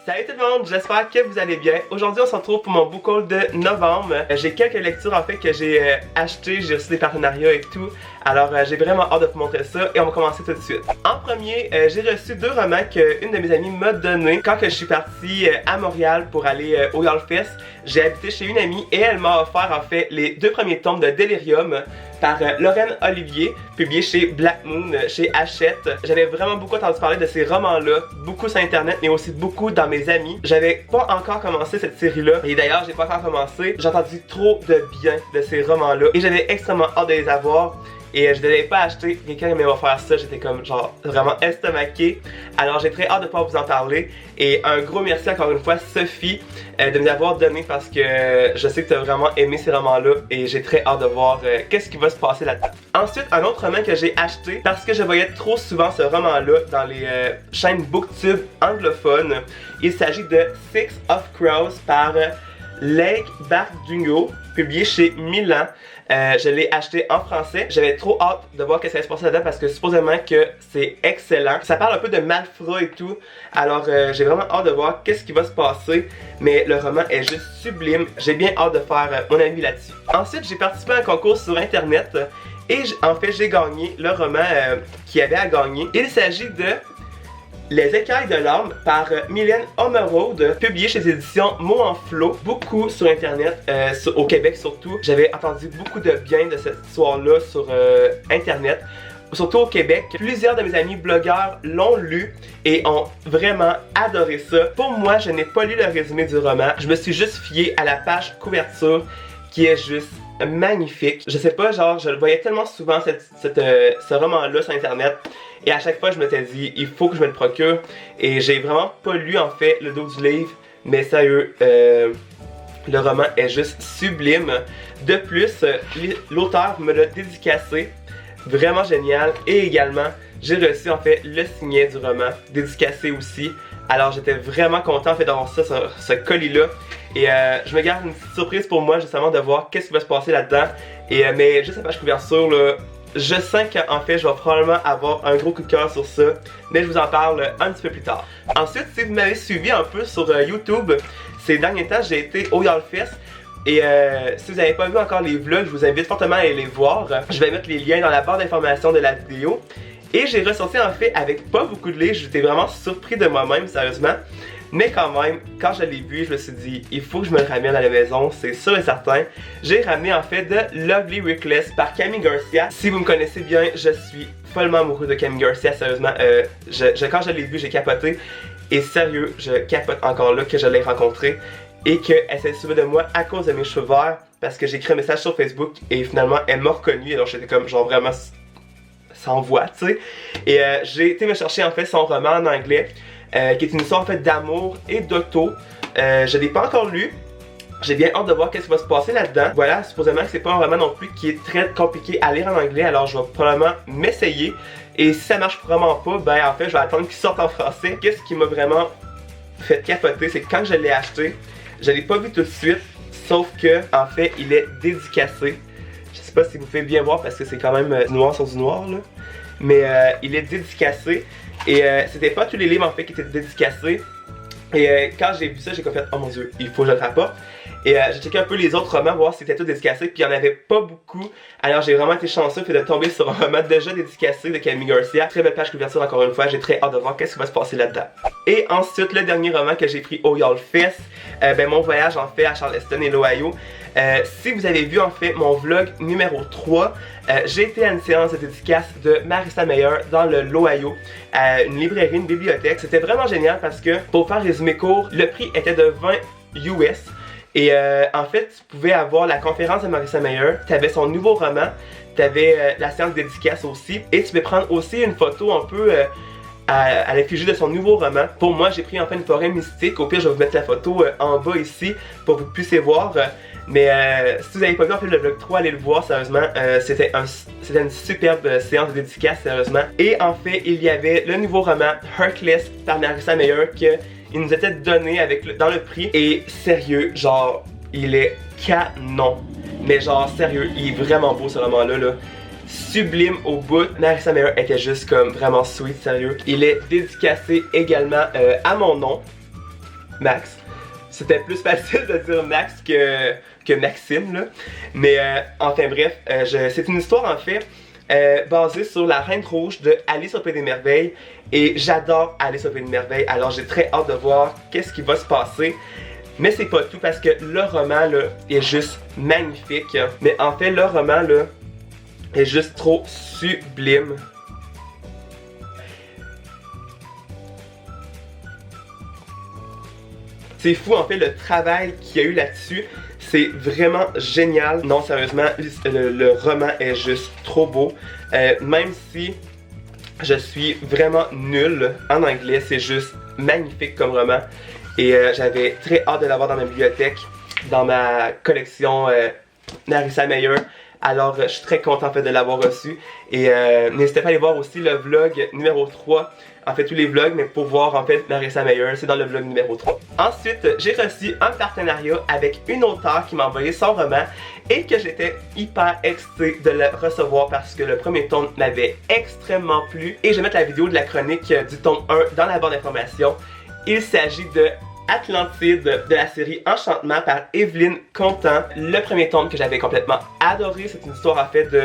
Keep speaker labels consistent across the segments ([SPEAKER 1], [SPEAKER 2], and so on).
[SPEAKER 1] Salut tout le monde, j'espère que vous allez bien. Aujourd'hui on se retrouve pour mon book haul de novembre. J'ai quelques lectures en fait que j'ai achetées, j'ai reçu des partenariats et tout. Alors j'ai vraiment hâte de vous montrer ça et on va commencer tout de suite. En premier, j'ai reçu deux romans qu'une de mes amies m'a donné quand que je suis partie à Montréal pour aller au YALLFest. J'ai habité chez une amie et elle m'a offert en fait les deux premiers tomes de Delirium par Lorraine Olivier, publié chez Black Moon, chez Hachette. J'avais vraiment beaucoup entendu parler de ces romans-là, beaucoup sur internet, mais aussi beaucoup dans mes amis. J'avais pas encore commencé cette série-là, et d'ailleurs j'ai pas encore commencé. J'ai entendu trop de bien de ces romans-là, et j'avais extrêmement hâte de les avoir. Et je ne l'avais pas acheté, quelqu'un m'a offert ça, j'étais comme genre vraiment estomaqué. Alors j'ai très hâte de pouvoir vous en parler. Et un gros merci encore une fois Sophie de me l'avoir donné parce que je sais que tu as vraiment aimé ces romans-là. Et j'ai très hâte de voir qu'est-ce qui va se passer là-dedans. Ensuite, un autre roman que j'ai acheté parce que je voyais trop souvent ce roman-là dans les chaînes Booktube anglophones. Il s'agit de Six of Crows par Leigh Bardugo, publié chez Milan. Je l'ai acheté en français. J'avais trop hâte de voir ce qui allait se passer là-dedans parce que supposément que c'est excellent. Ça parle un peu de malfrats et tout. Alors j'ai vraiment hâte de voir qu'est-ce qui va se passer. Mais le roman est juste sublime. J'ai bien hâte de faire mon avis là-dessus. Ensuite, j'ai participé à un concours sur internet. Et en fait, j'ai gagné le roman qu'il y avait à gagner. Il s'agit de Les écailles de l'âme par Mylène Omeraude, publié chez les éditions Mots en Flot. Beaucoup sur internet, au Québec surtout. J'avais entendu beaucoup de bien de cette histoire-là sur internet. Surtout au Québec. Plusieurs de mes amis blogueurs l'ont lu et ont vraiment adoré ça. Pour moi, je n'ai pas lu le résumé du roman. Je me suis juste fié à la page couverture qui est juste magnifique. Je sais pas, genre, je le voyais tellement souvent ce roman-là sur internet. Et à chaque fois, je m'étais dit, il faut que je me le procure. Et j'ai vraiment pas lu en fait le dos du livre. Mais sérieux, le roman est juste sublime. De plus, l'auteur me l'a dédicacé. Vraiment génial. Et également, j'ai reçu en fait le signet du roman, dédicacé aussi. Alors j'étais vraiment content en fait d'avoir ça, ce colis-là. Et je me garde une petite surprise pour moi justement de voir qu'est-ce qui va se passer là-dedans. Et mais juste la page couverture là, je sens qu'en fait je vais probablement avoir un gros coup de cœur sur ça. Mais je vous en parle un petit peu plus tard. Ensuite, si vous m'avez suivi un peu sur YouTube, ces derniers temps j'ai été au YALLFest. Et si vous n'avez pas vu encore les vlogs, je vous invite fortement à aller les voir. Je vais mettre les liens dans la barre d'informations de la vidéo. Et j'ai ressorti en fait avec pas beaucoup de livres, j'étais vraiment surpris de moi-même, sérieusement. Mais quand même, quand je l'ai vu, je me suis dit, il faut que je me le ramène à la maison, c'est sûr et certain. J'ai ramené en fait de Lovely Reckless par Camille Garcia. Si vous me connaissez bien, je suis follement amoureux de Camille Garcia, sérieusement. Quand je l'ai vu, j'ai capoté. Et sérieux, je capote encore là que je l'ai rencontrée. Et qu'elle s'est souvie de moi à cause de mes cheveux verts. Parce que j'ai écrit un message sur Facebook et finalement elle m'a reconnu. Alors j'étais comme genre vraiment sans voix, tu sais. Et j'ai été me chercher en fait son roman en anglais. Qui est une histoire en fait d'amour et d'auto. Je l'ai pas encore lu. J'ai bien hâte de voir qu'est-ce qui va se passer là-dedans. Voilà, supposément que c'est pas un roman non plus qui est très compliqué à lire en anglais. Alors je vais probablement m'essayer. Et si ça marche vraiment pas, ben en fait je vais attendre qu'il sorte en français. Qu'est-ce qui m'a vraiment fait capoter, c'est que quand je l'ai acheté, je l'ai pas vu tout de suite. Sauf que en fait il est dédicacé. Je sais pas si vous pouvez bien voir parce que c'est quand même du noir sur du noir là. Mais il est dédicacé. Et c'était pas tous les livres en fait qui étaient dédicacés. Et quand j'ai vu ça, j'ai comme fait, oh mon dieu, il faut que je le rapporte. Et j'ai checké un peu les autres romans, voir si c'était tout dédicacé, puis il n'y en avait pas beaucoup. Alors j'ai vraiment été chanceux de tomber sur un roman déjà dédicacé de Camille Garcia. Très belle page couverture encore une fois, j'ai très hâte de voir qu'est-ce qui va se passer là-dedans. Et ensuite, le dernier roman que j'ai pris au YALLFest, mon voyage en fait à Charleston et l'Ohio. Si vous avez vu en fait mon vlog numéro 3, j'ai été à une séance de dédicace de Marissa Meyer dans l'Ohio, à une librairie, une bibliothèque. C'était vraiment génial parce que, pour faire résumé court, le prix était de 20 US. Et en fait, tu pouvais avoir la conférence de Marissa Meyer, tu avais son nouveau roman, tu avais la séance de dédicace aussi, et tu peux prendre aussi une photo un peu à l'effigie de son nouveau roman. Pour moi, j'ai pris en fait une forêt mystique. Au pire, je vais vous mettre la photo en bas ici pour que vous puissiez voir. Mais si vous n'avez pas vu en fait le vlog 3, allez le voir sérieusement. C'était une superbe séance de dédicace sérieusement. Et en fait, il y avait le nouveau roman Hercules par Marissa Meyer qu'il nous était donné dans le prix. Et sérieux, genre, il est canon. Mais genre, sérieux, il est vraiment beau ce roman-là. Sublime au bout. Marissa Meyer était juste comme vraiment sweet, sérieux. Il est dédicacé également à mon nom. Max. C'était plus facile de dire Max que Maxime, là. Mais enfin bref, c'est une histoire en fait basée sur la Reine Rouge de Alice au Pays des Merveilles. Et j'adore Alice au Pays des Merveilles, alors j'ai très hâte de voir qu'est-ce qui va se passer. Mais c'est pas tout parce que le roman là est juste magnifique. Mais en fait le roman là est juste trop sublime. C'est fou en fait le travail qu'il y a eu là-dessus. C'est vraiment génial. Non, sérieusement, le roman est juste trop beau. Même si je suis vraiment nul en anglais, c'est juste magnifique comme roman. Et j'avais très hâte de l'avoir dans ma bibliothèque, dans ma collection Narissa Meyer. Alors je suis très content en fait de l'avoir reçu. Et n'hésitez pas à aller voir aussi le vlog numéro 3. En fait tous les vlogs, mais pour voir en fait Narissa Meyer, c'est dans le vlog numéro 3. Ensuite, j'ai reçu un partenariat avec une auteure qui m'a envoyé son roman et que j'étais hyper excitée de le recevoir parce que le premier tome m'avait extrêmement plu. Et je vais mettre la vidéo de la chronique du tome 1 dans la barre d'informations. Il s'agit de Atlantide de la série Enchantement par Evelyne Contant. Le premier tome que j'avais complètement adoré, c'est une histoire en fait de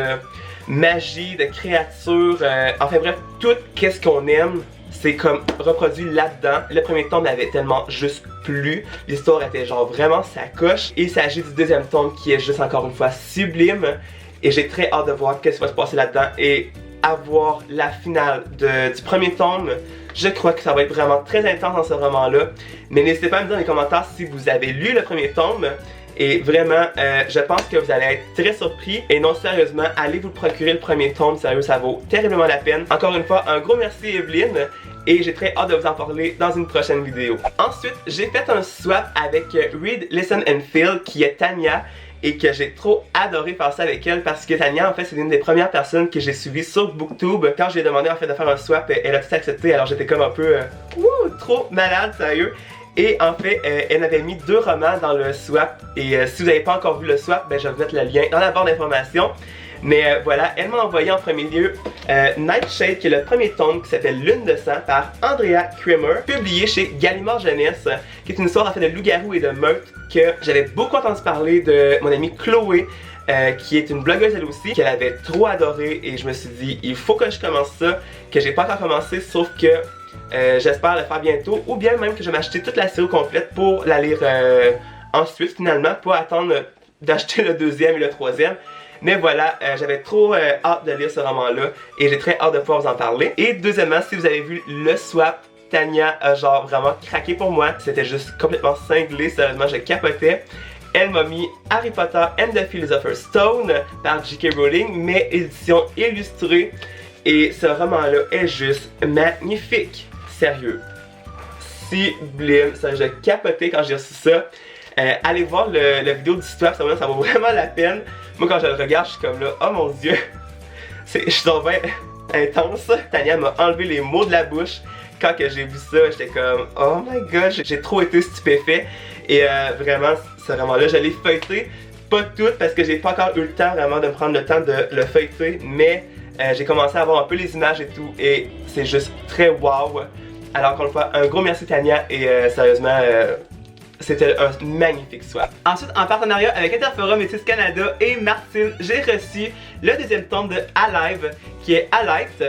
[SPEAKER 1] magie, de créatures, enfin bref, tout qu'est-ce qu'on aime, c'est comme reproduit là-dedans. Le premier tome m'avait tellement juste plu, l'histoire était genre vraiment sa coche. Il s'agit du deuxième tome qui est juste encore une fois sublime et j'ai très hâte de voir qu'est-ce qui va se passer là-dedans et avoir la finale du premier tome. Je crois que ça va être vraiment très intense dans ce roman-là. Mais n'hésitez pas à me dire dans les commentaires si vous avez lu le premier tome. Et vraiment, je pense que vous allez être très surpris. Et non, sérieusement, allez vous procurer le premier tome. Sérieux, ça vaut terriblement la peine. Encore une fois, un gros merci Evelyne. Et j'ai très hâte de vous en parler dans une prochaine vidéo. Ensuite, j'ai fait un swap avec Read, Listen and Feel, qui est Tania. Et que j'ai trop adoré faire ça avec elle parce que Tania en fait c'est l'une des premières personnes que j'ai suivies sur Booktube. Quand je lui ai demandé en fait de faire un swap, elle a tout accepté, alors j'étais comme un peu trop malade, sérieux. Et en fait, elle m'avait mis 2 romans dans le swap. Et si vous n'avez pas encore vu le swap, ben, je vais vous mettre le lien dans la barre d'informations. Mais voilà, elle m'a envoyé en premier lieu Nightshade, qui est le premier tome qui s'appelle Lune de sang par Andrea Kramer, publié chez Gallimard Jeunesse, qui est une histoire en fait de loup-garou et de meurtre que j'avais beaucoup entendu parler de mon amie Chloé, qui est une blogueuse elle aussi, qu'elle avait trop adoré et je me suis dit il faut que je commence ça, que j'ai pas encore commencé, sauf que j'espère le faire bientôt, ou bien même que je vais m'acheter toute la série complète pour la lire ensuite finalement, pas attendre d'acheter le deuxième et le troisième. Mais voilà, j'avais trop hâte de lire ce roman-là et j'ai très hâte de pouvoir vous en parler. Et deuxièmement, si vous avez vu le swap, Tania a genre vraiment craqué pour moi. C'était juste complètement cinglé, sérieusement, je capotais. Elle m'a mis Harry Potter and the Philosopher's Stone par J.K. Rowling, mais édition illustrée. Et ce roman-là est juste magnifique. Sérieux. Sublime. Ça, je capotais quand j'ai reçu ça. Allez voir la vidéo du swap, ça vaut vraiment la peine. Moi quand je le regarde, je suis comme là, oh mon dieu. Je suis donc bien intense. Tania m'a enlevé les mots de la bouche. Quand que j'ai vu ça, j'étais comme, oh my god, j'ai trop été stupéfait. Et vraiment, ce roman-là, je l'ai feuilleté. Pas tout, parce que j'ai pas encore eu le temps vraiment de me prendre le temps de le feuilleter. Mais j'ai commencé à voir un peu les images et tout. Et c'est juste très wow. Alors encore une fois, un gros merci Tania. Et sérieusement, c'était un magnifique swap. Ensuite, en partenariat avec Interforum Métis Canada et Martine, j'ai reçu le deuxième tome de Alive, qui est Alight,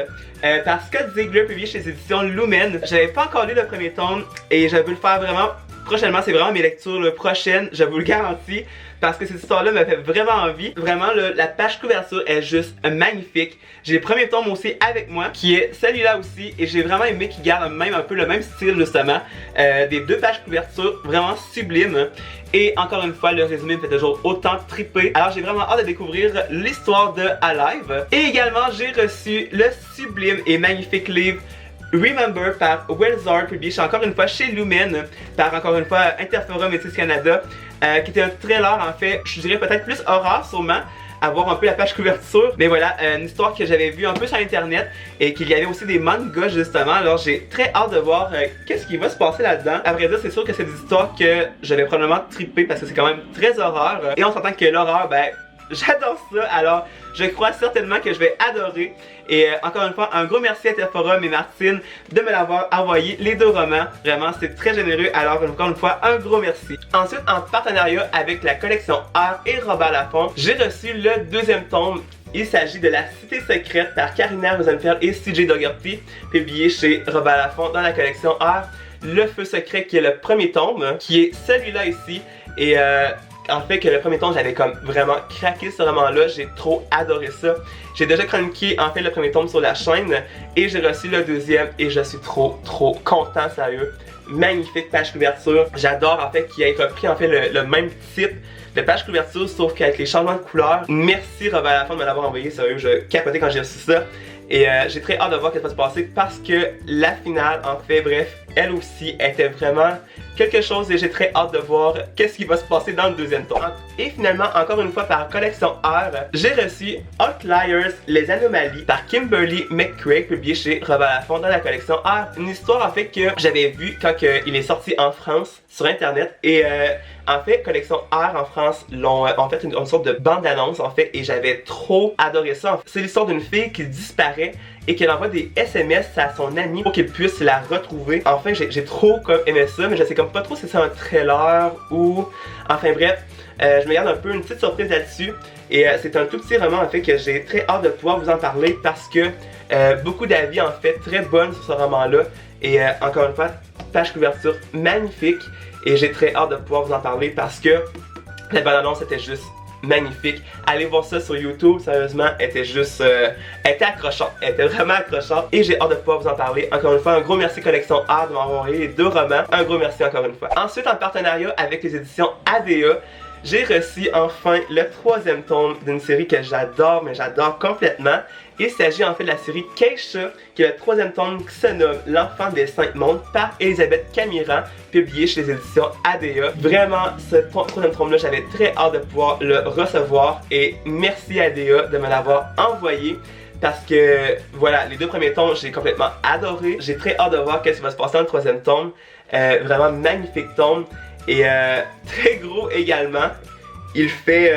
[SPEAKER 1] par Scott Ziegler, publié chez les éditions Lumen. J'avais pas encore lu le premier tome et je veux le faire vraiment prochainement. C'est vraiment mes lectures prochaines, je vous le garantis, parce que cette histoire-là me fait vraiment envie. Vraiment, la page couverture est juste magnifique. J'ai le premier tome aussi avec moi, qui est celui-là aussi, et j'ai vraiment aimé qu'il garde même un peu le même style justement, des 2 pages couverture, vraiment sublime. Et encore une fois, le résumé me fait toujours autant triper. Alors j'ai vraiment hâte de découvrir l'histoire de Alive. Et également, j'ai reçu le sublime et magnifique livre Remember par Wellsard, publié encore une fois chez Lumen, par encore une fois Interforum Métis Canada, qui était un thriller en fait, je dirais peut-être plus horreur sûrement, à voir un peu la page couverture. Mais voilà, une histoire que j'avais vue un peu sur internet et qu'il y avait aussi des mangas justement. Alors j'ai très hâte de voir qu'est-ce qui va se passer là-dedans. À vrai dire, c'est sûr que c'est des histoires que je vais probablement triper parce que c'est quand même très horreur. Et on s'entend que l'horreur, ben, j'adore ça, alors je crois certainement que je vais adorer. Et encore une fois, un gros merci à Teforum et Martine de me l'avoir envoyé, les deux romans. Vraiment, c'est très généreux, alors encore une fois, un gros merci. Ensuite, en partenariat avec la collection Art et Robert Laffont, j'ai reçu le deuxième tome. Il s'agit de La Cité Secrète par Karina Rosenfeld et CJ Dougherty, publié chez Robert Laffont dans la collection Art. Le Feu Secret qui est le premier tome, qui est celui-là ici. Et en fait que le premier tome, j'avais comme vraiment craqué ce roman-là, j'ai trop adoré ça. J'ai déjà chroniqué en fait le premier tome sur la chaîne et j'ai reçu le deuxième et je suis trop content, sérieux. Magnifique page couverture. J'adore en fait qu'il ait repris en fait le même type de page couverture sauf qu'avec les changements de couleurs. Merci Robert Laffont de me l'avoir envoyé, sérieux, je capotais quand j'ai reçu ça. Et j'ai très hâte de voir ce qui va se passer parce que la finale, en fait, bref, elle aussi était vraiment quelque chose et j'ai très hâte de voir qu'est-ce qui va se passer dans le deuxième tome. Et finalement, encore une fois par collection Art, j'ai reçu Outliers, les anomalies par Kimberly McCraig, publié chez Robert Laffont dans la collection Art. Une histoire en fait que j'avais vue quand il est sorti en France sur internet et en fait, collection Art en France l'ont en fait une sorte de bande-annonce en fait et j'avais trop adoré ça. C'est l'histoire d'une fille qui disparaît et qu'elle envoie des SMS à son ami pour qu'il puisse la retrouver. Enfin, j'ai trop comme aimé ça, mais je sais comme pas trop si c'est un trailer ou... Enfin bref, je me garde un peu une petite surprise là-dessus. Et c'est un tout petit roman en fait que j'ai très hâte de pouvoir vous en parler parce que beaucoup d'avis en fait très bonnes sur ce roman-là. Et encore une fois, page couverture magnifique. Et j'ai très hâte de pouvoir vous en parler parce que la bande-annonce était juste magnifique. Allez voir ça sur YouTube, sérieusement, elle était juste... elle était accrochante, elle était vraiment accrochante. Et j'ai hâte de pouvoir vous en parler. Encore une fois, un gros merci Collection Art de m'avoir envoyé les deux romans. Un gros merci encore une fois. Ensuite, en partenariat avec les éditions ADA, j'ai reçu enfin le troisième tome d'une série que j'adore, mais j'adore complètement. Il s'agit en fait de la série Keisha, qui est le troisième tome qui se nomme L'Enfant des Cinq Mondes par Elisabeth Camiran, publié chez les éditions ADA. Vraiment, ce troisième tome-là, j'avais très hâte de pouvoir le recevoir et merci ADA de me l'avoir envoyé. Parce que, voilà, les deux premiers tomes, j'ai complètement adoré. J'ai très hâte de voir ce qui va se passer dans le troisième tome. Vraiment magnifique tome. Et très gros également. Il fait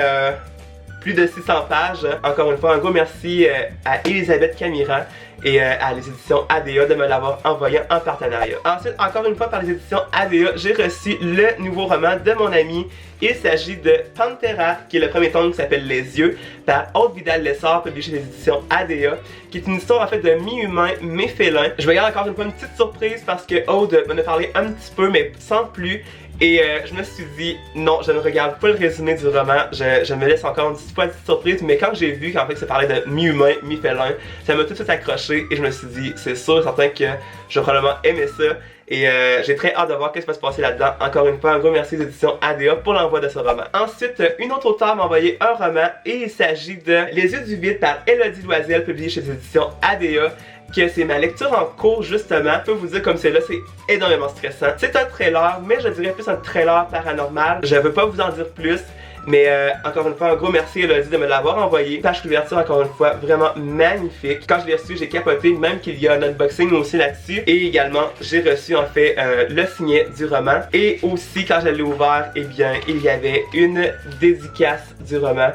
[SPEAKER 1] plus de 600 pages. Encore une fois, un gros merci à Elisabeth Camiran et à les éditions ADA de me l'avoir envoyé en partenariat. Ensuite, encore une fois par les éditions ADA, j'ai reçu le nouveau roman de mon ami. Il s'agit de Pantera, qui est le premier tome qui s'appelle Les Yeux, par Aude Vidal-Lessard, publié chez les éditions ADA, qui est une histoire en fait de mi-humain, mi-félin. Je vais garder encore une fois une petite surprise parce que Aude m'en a parlé un petit peu, mais sans plus. Et je me suis dit, non, je ne regarde pas le résumé du roman, je me laisse encore une petite surprise, mais quand j'ai vu qu'en fait ça parlait de mi-humain, mi-félin, ça m'a tout de suite accroché et je me suis dit, c'est sûr, certain que je vais probablement aimer ça. Et j'ai très hâte de voir ce qui va se passer là-dedans. Encore une fois, un gros merci aux éditions ADA pour l'envoi de ce roman. Ensuite, une autre auteure m'a envoyé un roman et il s'agit de Les Yeux du Vide par Elodie Loisel, publié chez les éditions ADA. Que c'est ma lecture en cours justement. Je peux vous dire comme c'est là, c'est énormément stressant. C'est un trailer, mais je dirais plus un trailer paranormal. Je veux pas vous en dire plus. Mais encore une fois, un gros merci Elodie de me l'avoir envoyé. Page couverture, encore une fois, vraiment magnifique. Quand je l'ai reçu, j'ai capoté, même qu'il y a un unboxing aussi là-dessus. Et également, j'ai reçu en fait le signet du roman. Et aussi, quand je l'ai ouvert, eh bien, il y avait une dédicace du roman.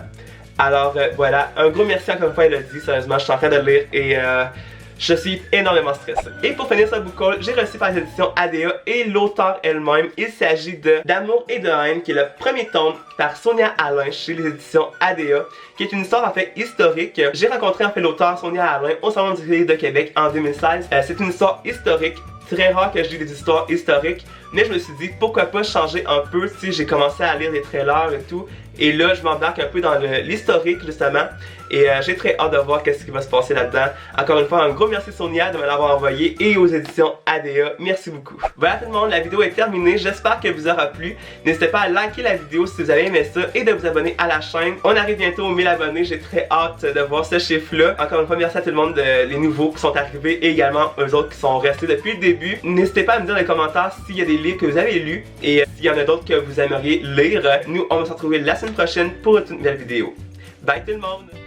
[SPEAKER 1] Alors voilà, un gros merci encore une fois Elodie. Sérieusement, je suis en train de le lire et... je suis énormément stressé. Et pour finir ce book haul, j'ai reçu par les éditions ADA et l'auteur elle-même. Il s'agit de D'amour et de haine, qui est le premier tome par Sonia Alain chez les éditions ADA, qui est une histoire en fait historique. J'ai rencontré en fait l'auteur Sonia Alain au Salon du Livre de Québec en 2016. C'est une histoire historique. Très rare que je lis des histoires historiques, mais je me suis dit pourquoi pas changer un peu si j'ai commencé à lire des trailers et tout. Et là, je m'embarque un peu dans l'historique justement. Et j'ai très hâte de voir ce qui va se passer là-dedans. Encore une fois, un gros merci Sonia de me l'avoir envoyé et aux éditions ADA. Merci beaucoup. Voilà tout le monde, la vidéo est terminée. J'espère qu'elle vous aura plu. N'hésitez pas à liker la vidéo si vous avez aimé ça et de vous abonner à la chaîne. On arrive bientôt aux 1000 abonnés. J'ai très hâte de voir ce chiffre-là. Encore une fois, merci à tout le monde, les nouveaux qui sont arrivés et également eux autres qui sont restés depuis le début. N'hésitez pas à me dire dans les commentaires s'il y a des livres que vous avez lus et s'il y en a d'autres que vous aimeriez lire. Nous, on va se retrouver la semaine prochaine pour une nouvelle vidéo. Bye tout le monde!